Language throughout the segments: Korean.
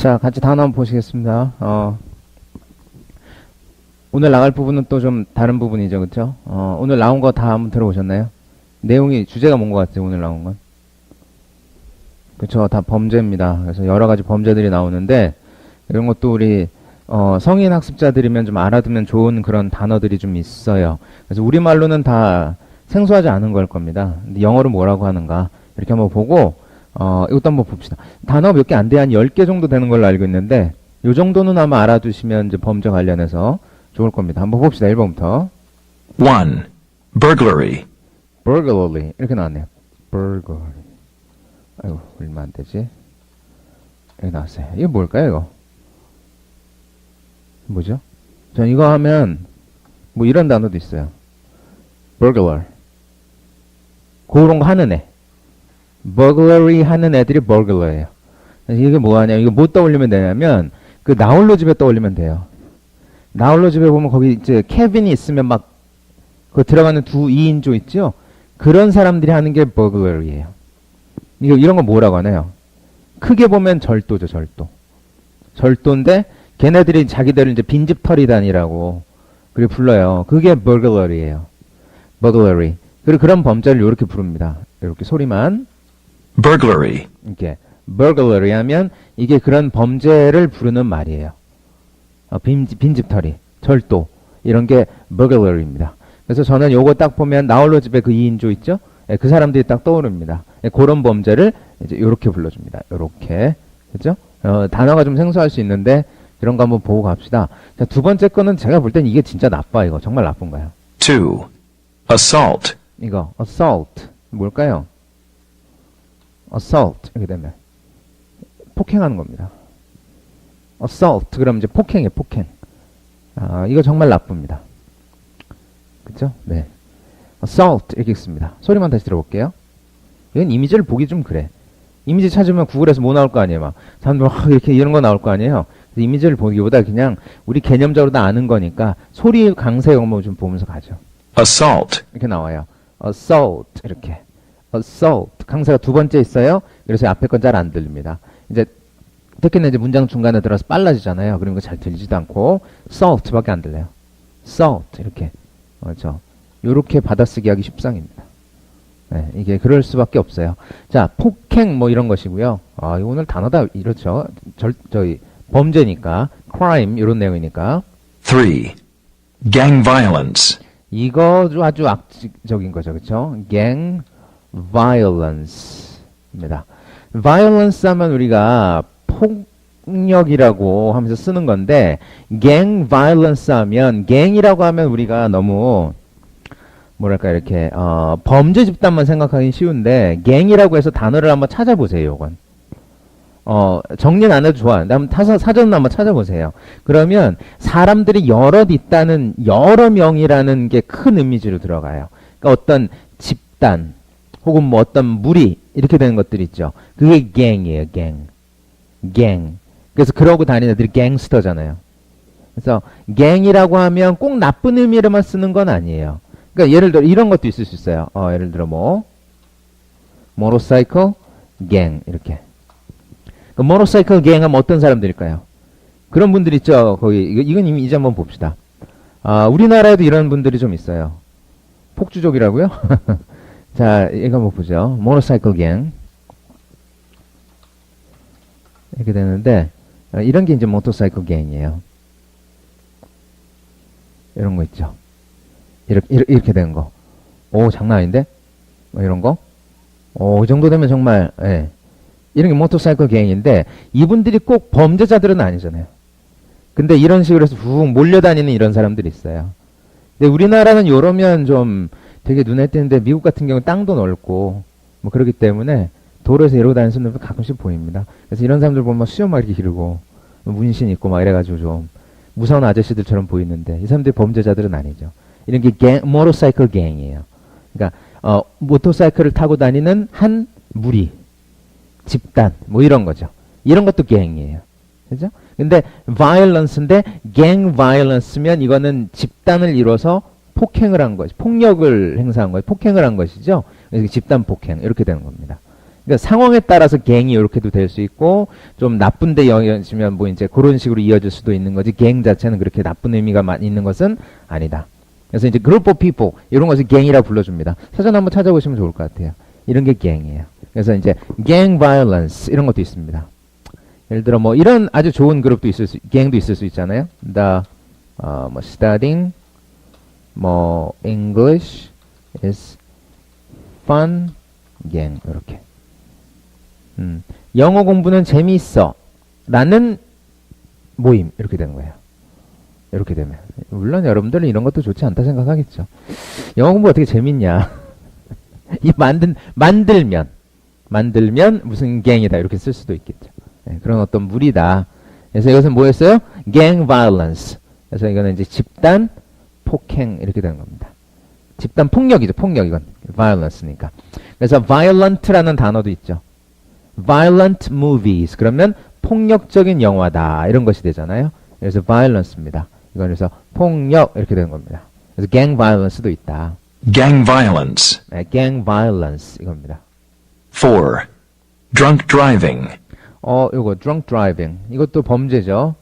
자, 같이 단어 한번 보시겠습니다. 오늘 나갈 부분은 또 좀 다른 부분이죠, 그쵸? 오늘 나온 거 다 한번 들어보셨나요? 내용이, 주제가 뭔 것 같아요, 오늘 나온 건? 그쵸, 다 범죄입니다. 그래서 여러 가지 범죄들이 나오는데, 이런 것도 우리, 성인 학습자들이면 좀 알아두면 좋은 그런 단어들이 좀 있어요. 그래서 우리말로는 다 생소하지 않은 걸 겁니다. 근데 영어로 뭐라고 하는가, 이렇게 한번 보고, 이것도 한번 봅시다. 단어 몇 개 안 돼, 한 10개 정도 되는 걸로 알고 있는데, 요 정도는 아마 알아두시면 이제 범죄 관련해서 좋을 겁니다. 한번 봅시다. 1번부터. 1. Burglary. burglary. 이렇게 나왔네요. burglary. 아이고, 얼마 안 되지? 여기 나왔어요. 이게 뭘까요, 이거? 뭐죠? 전 이거 하면, 뭐 이런 단어도 있어요. burglar. 그런 거 하는 애. burglary 하는 애들이 burglar예요. 이게 뭐하냐? 이거 뭐 떠올리면 되냐면, 그 나홀로 집에 떠올리면 돼요. 나홀로 집에 보면 거기 이제 캐빈이 있으면 막, 그 들어가는 2인조 있죠? 그런 사람들이 하는 게 burglary예요. 이런 거 뭐라고 하나요? 크게 보면 절도죠, 절도. 절도인데, 걔네들이 자기들을 이제 빈집털이단이라고, 그렇게 불러요. 그게 burglary예요. burglary. 그리고 그런 범죄를 이렇게 부릅니다. 이렇게 소리만. Burglary. 이렇게. burglary 하면, 이게 그런 범죄를 부르는 말이에요. 빈집털이, 절도, 이런 게 burglary입니다. 그래서 저는 요거 딱 보면 나홀로 집에 그 2인조 있죠? 예, 그 사람들이 딱 떠오릅니다. 예, 그런 범죄를 이제 요렇게 불러줍니다. 요렇게. 그죠? 단어가 좀 생소할 수 있는데, 이런 거 한번 보고 갑시다. 자, 두 번째 거는 제가 볼 땐 이게 진짜 나빠, 이거. 정말 나쁜 거예요. 2. Assault. 이거, assault. 뭘까요? assault. 이렇게 되면. 폭행하는 겁니다. assault. 그러면 이제 폭행이에요, 폭행. 이거 정말 나쁩니다. 그쵸? 네. assault. 이렇게 읽습니다. 소리만 다시 들어볼게요. 이건 이미지를 보기 좀 그래. 이미지 찾으면 구글에서 뭐 나올 거 아니에요, 막. 사람들 이렇게 이런 거 나올 거 아니에요. 이미지를 보기보다 그냥 우리 개념적으로 다 아는 거니까 소리 강세 영어 좀 보면서 가죠. Assault. 이렇게 나와요. assault. 이렇게. assault. 강세가 두 번째 있어요. 그래서 앞에 건 잘 안 들립니다. 이제 특히나 이제 문장 중간에 들어서 빨라지잖아요. 그러면 잘 들리지도 않고 assault밖에 안 들려요. assault. 이렇게. 그렇죠. 요렇게 받아쓰기 하기 십상입니다. 네, 이게 그럴 수밖에 없어요. 자, 폭행 뭐 이런 것이고요. 이거 오늘 단어다 이렇죠. 저희 범죄니까 crime 이런 내용이니까. 3. Gang violence. 이거 아주 악적인 거죠, 그렇죠? gang violence입니다. violence 하면 우리가 폭력이라고 하면서 쓰는 건데 gang violence 하면 gang이라고 하면 우리가 너무 뭐랄까 이렇게 범죄 집단만 생각하기 쉬운데 gang이라고 해서 단어를 한번 찾아보세요. 이건 정리는 안 해도 좋아요. 한번 사전을 한번 찾아보세요. 그러면 사람들이 여럿 있다는 여러 명이라는 게 큰 의미지로 들어가요. 그러니까 어떤 집단 혹은 뭐 어떤 무리 이렇게 되는 것들이 있죠. 그게 gang이에요. gang. 그래서 그러고 다니는 애들이 갱스터잖아요. 그래서 gang이라고 하면 꼭 나쁜 의미로만 쓰는 건 아니에요. 그러니까 예를 들어 이런 것도 있을 수 있어요. 예를 들어 뭐 motorcycle gang 이렇게. 그 motorcycle gang 하면 어떤 사람들일까요? 그런 분들 있죠. 거기 이건 이제 한번 봅시다. 우리나라에도 이런 분들이 좀 있어요. 폭주족이라고요? 자, 이거 한번 보죠. motorcycle gang 이렇게 되는데 이런 게 이제 motorcycle gang이에요. 이런 거 있죠. 이렇게 된 거. 장난 아닌데? 뭐 이런 거? 이 정도 되면 정말, 예. 이런 게 모터사이클 갱인데, 이분들이 꼭 범죄자들은 아니잖아요. 근데 이런 식으로 해서 훅 몰려다니는 이런 사람들이 있어요. 근데 우리나라는 요러면 좀 되게 눈에 띄는데, 미국 같은 경우는 땅도 넓고, 뭐 그러기 때문에, 도로에서 이러고 다니는 사람들 가끔씩 보입니다. 그래서 이런 사람들 보면 수염 막 이렇게 기르고, 문신 있고 막 이래가지고 좀, 무서운 아저씨들처럼 보이는데, 이 사람들이 범죄자들은 아니죠. 이런 게 모터사이클 갱이에요. 그러니까 모터사이클을 타고 다니는 한 무리, 집단 뭐 이런 거죠. 이런 것도 갱이에요. 그죠? 근데 violence인데 gang violence면 이거는 집단을 이뤄서 폭행을 한 것이 폭력을 행사한 거예요. 폭행을 한 것이죠. 그래서 집단 폭행 이렇게 되는 겁니다. 그러니까 상황에 따라서 갱이 이렇게도 될 수 있고 좀 나쁜 데 이어지면 뭐 이제 그런 식으로 이어질 수도 있는 거지 갱 자체는 그렇게 나쁜 의미가 있는 것은 아니다. 그래서 이제 group of people 이런 것을 갱이라 불러줍니다. 사전 한번 찾아보시면 좋을 것 같아요. 이런 게 갱이에요. 그래서 이제 gang violence 이런 것도 있습니다. 예를 들어 뭐 이런 아주 좋은 그룹도 갱도 있을 수 있잖아요. 뭐 studying 뭐 English is fun gang 이렇게. 영어 공부는 재미있어 라는 모임 이렇게 되는 거예요. 이렇게 되면 물론 여러분들은 이런 것도 좋지 않다 생각하겠죠. 영어 공부 어떻게 재밌냐. 이 만들면 무슨 갱이다 이렇게 쓸 수도 있겠죠. 네, 그런 어떤 무리다. 그래서 이것은 뭐였어요? gang violence. 그래서 이거는 이제 집단 폭행 이렇게 되는 겁니다. 집단 폭력이죠. 폭력 이건 violence니까. 그래서 violent라는 단어도 있죠. violent movies 그러면 폭력적인 영화다 이런 것이 되잖아요. 그래서 violence입니다. 이건 그래서 폭력 이렇게 되는 겁니다. 그래서 gang violence도 있다. Gang violence. 네, gang violence 이겁니다. 4. Drunk driving. 요거 drunk driving 이것도 범죄죠.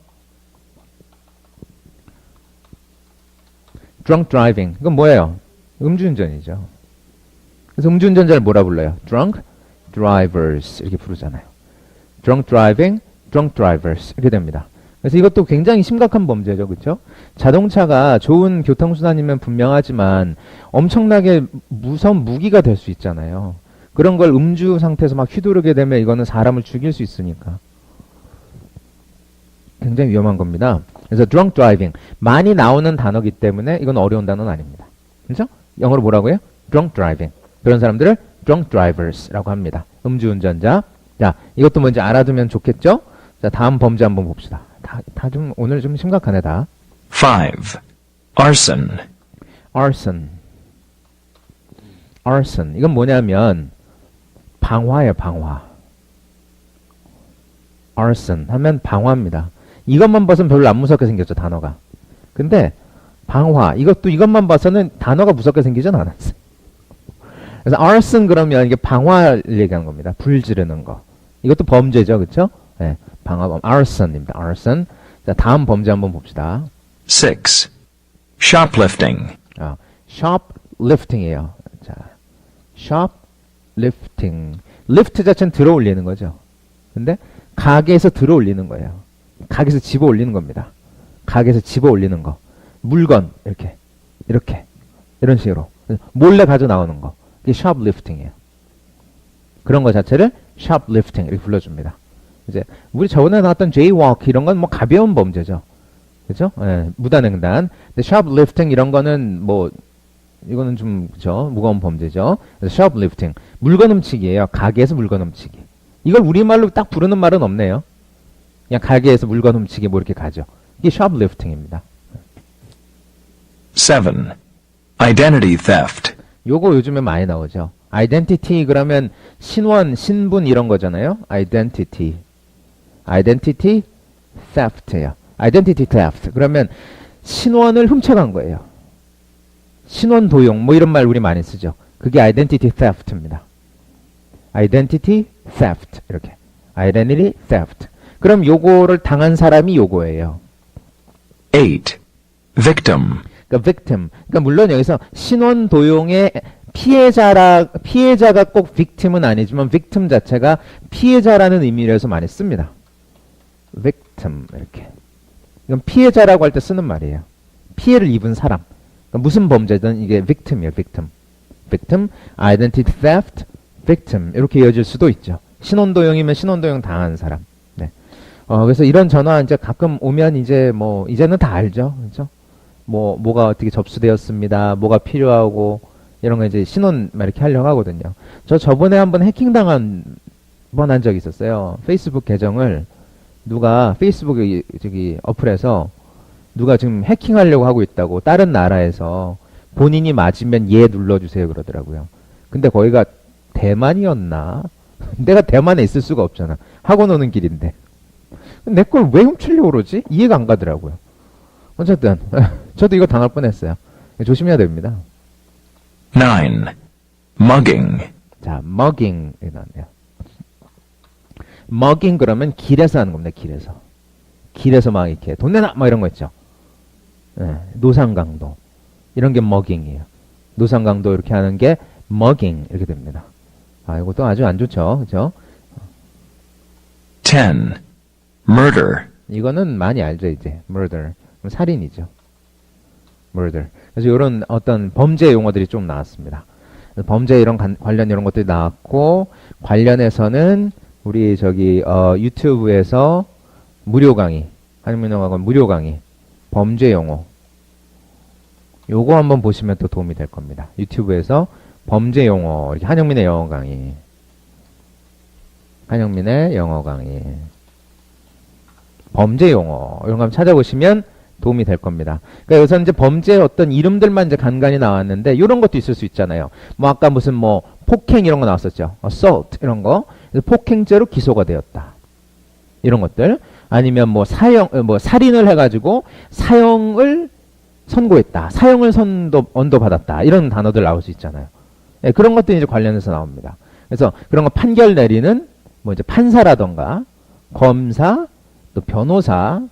drunk driving 이건 뭐예요? 음주운전이죠. 그래서 음주운전자를 뭐라 불러요? drunk drivers 이렇게 부르잖아요. drunk driving, drunk drivers 이렇게 됩니다. 그래서 이것도 굉장히 심각한 범죄죠. 그렇죠? 자동차가 좋은 교통수단이면 분명하지만 엄청나게 무서운 무기가 될 수 있잖아요. 그런 걸 음주 상태에서 막 휘두르게 되면 이거는 사람을 죽일 수 있으니까 굉장히 위험한 겁니다. 그래서 drunk driving 많이 나오는 단어이기 때문에 이건 어려운 단어는 아닙니다. 그렇죠? 영어로 뭐라고 해요? drunk driving. 그런 사람들을 drunk drivers라고 합니다. 음주운전자. 자, 이것도 뭔지 알아두면 좋겠죠? 자, 다음 범죄 한번 봅시다. 오늘 좀 심각하네, 다. 5. Arson. arson. 이건 뭐냐면, 방화예요, 방화. arson 하면 방화입니다. 이것만 봐서는 별로 안 무섭게 생겼죠, 단어가. 근데, 방화. 이것만 봐서는 단어가 무섭게 생기진 않았어요. 그래서 arson 그러면 이게 방화를 얘기하는 겁니다. 불 지르는 거. 이것도 범죄죠, 그쵸? 네, 방화범. arson입니다, arson. 자, 다음 범죄 한번 봅시다. 6. Shoplifting. shoplifting이에요. 자, shoplifting. lift 자체는 들어 올리는 거죠. 근데 가게에서 들어 올리는 거예요. 가게에서 집어 올리는 겁니다. 가게에서 집어 올리는 거. 물건 이렇게 이런 식으로 몰래 가져 나오는 거. 이게 shoplifting이에요. 그런 거 자체를 shoplifting 이렇게 불러줍니다. 이제 우리 저번에 나왔던 jaywalk 이런 건 뭐 가벼운 범죄죠. 그죠? 예, 무단횡단. 근데 shoplifting 이런 거는 뭐 이거는 좀 그죠? 무거운 범죄죠. 그래서 shoplifting 물건 훔치기예요. 가게에서 물건 훔치기. 이걸 우리말로 딱 부르는 말은 없네요. 그냥 가게에서 물건 훔치기 뭐 이렇게 가죠. 이게 shoplifting입니다. 7. Identity theft. 요거 요즘에 많이 나오죠. identity 그러면 신원, 신분 이런 거잖아요. identity theft예요. identity theft. 그러면 신원을 훔쳐간 거예요. 신원 도용 뭐 이런 말 우리 많이 쓰죠. 그게 identity theft입니다. identity theft 이렇게. identity theft. 그럼 요거를 당한 사람이 요거예요. 8. Victim. 그러니까 victim. 그러니까 물론 여기서 신원 도용의 피해자가 꼭 victim은 아니지만 victim 자체가 피해자라는 의미에서 많이 씁니다. victim 이렇게. 이건 피해자라고 할 때 쓰는 말이에요. 피해를 입은 사람. 그러니까 무슨 범죄든 이게 victim이에요. victim, identity theft, victim 이렇게 이어질 수도 있죠. 신원도용이면 신원도용 당한 사람. 네. 그래서 이런 전화 이제 가끔 오면 이제 뭐 이제는 다 알죠, 그렇죠? 뭐가 어떻게 접수되었습니다. 뭐가 필요하고 이런 거 이제 신원 막 이렇게 하려고 하거든요. 저 저번에 한번 해킹당한 번 한 적이 있었어요. 페이스북 계정을 누가 페이스북 저기 어플에서 누가 지금 해킹하려고 하고 있다고 다른 나라에서 본인이 맞으면 예 눌러주세요 그러더라고요. 근데 거기가 대만이었나? 내가 대만에 있을 수가 없잖아. 학원 오는 길인데. 내 걸 왜 훔치려고 그러지? 이해가 안 가더라고요. 어쨌든 저도 이거 당할 뻔했어요. 조심해야 됩니다. 9. Mugging. 자, mugging 나왔네요. mugging 그러면 길에서 하는 겁니다. 길에서. 길에서 막 이렇게 돈 내놔! 뭐 이런 거 있죠. 예, 노상강도. 이런 게 mugging이에요. 노상강도 이렇게 하는 게 mugging 이렇게 됩니다. 아, 이것도 아주 안 좋죠. 그죠? 10. Murder. 이거는 많이 알죠, 이제. murder. 살인이죠. murder. 그래서 이런 어떤 범죄 용어들이 좀 나왔습니다. 범죄 이런 관련 이런 것들이 나왔고, 관련해서는 우리 저기, 유튜브에서 무료 강의, 한국민 영어학원 무료 강의, 범죄 용어. 요거 한번 보시면 또 도움이 될 겁니다. 유튜브에서 범죄 용어, 이렇게 한영민의 영어 강의. 한영민의 영어 강의. 범죄 용어, 이런 거 한번 찾아보시면 도움이 될 겁니다. 그러니까 여기서 이제 범죄 어떤 이름들만 이제 간간히 나왔는데, 이런 것도 있을 수 있잖아요. 뭐, 아까 무슨 뭐, 폭행 이런 거 나왔었죠. assault 이런 거. 그래서 폭행죄로 기소가 되었다. 이런 것들. 아니면 뭐, 살인을 해가지고 사형을 선고했다. 사형을 언도받았다. 이런 단어들 나올 수 있잖아요. 네, 그런 것들이 이제 관련해서 나옵니다. 그래서 그런 거 판결 내리는 뭐 이제 판사라던가 검사, 또 변호사,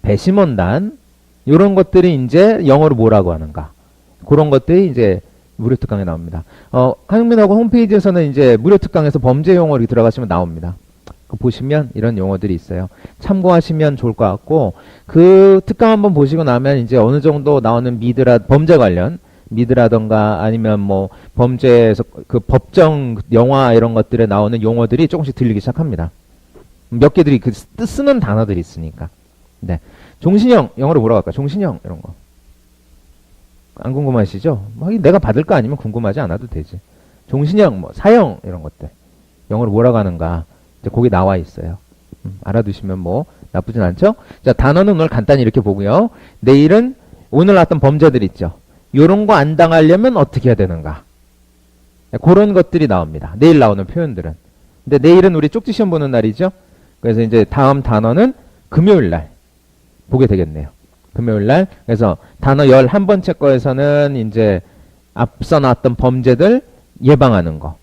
배심원단, 이런 것들이 이제 영어로 뭐라고 하는가. 그런 것들이 이제 무료 특강에 나옵니다. 한국민하고 홈페이지에서는 이제 무료 특강에서 범죄 용어 이렇게 들어가시면 나옵니다. 보시면 이런 용어들이 있어요. 참고하시면 좋을 것 같고, 그 특강 한번 보시고 나면 이제 어느 정도 나오는 범죄 관련, 미드라던가 아니면 뭐 범죄에서 그 법정 영화 이런 것들에 나오는 용어들이 조금씩 들리기 시작합니다. 몇 개들이 그 쓰는 단어들이 있으니까. 네. 종신형, 영어로 뭐라고 할까? 종신형, 이런 거. 안 궁금하시죠? 뭐, 내가 받을 거 아니면 궁금하지 않아도 되지. 종신형, 뭐, 사형, 이런 것들. 영어로 뭐라고 하는가. 이제 거기 나와 있어요. 알아두시면 뭐, 나쁘진 않죠? 자, 단어는 오늘 간단히 이렇게 보고요. 내일은 오늘 나왔던 범죄들 있죠. 요런 거 안 당하려면 어떻게 해야 되는가. 그런 것들이 나옵니다. 내일 나오는 표현들은. 근데 내일은 우리 쪽지 시험 보는 날이죠. 그래서 이제 다음 단어는 금요일 날 보게 되겠네요. 금요일 날. 그래서 단어 11번째 거에서는 이제 앞서 나왔던 범죄들 예방하는 거.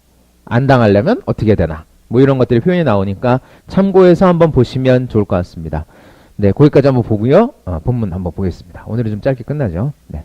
안 당하려면 어떻게 해야 되나. 뭐 이런 것들이 표현이 나오니까 참고해서 한번 보시면 좋을 것 같습니다. 네, 거기까지 한번 보고요. 본문 한번 보겠습니다. 오늘은 좀 짧게 끝나죠. 네.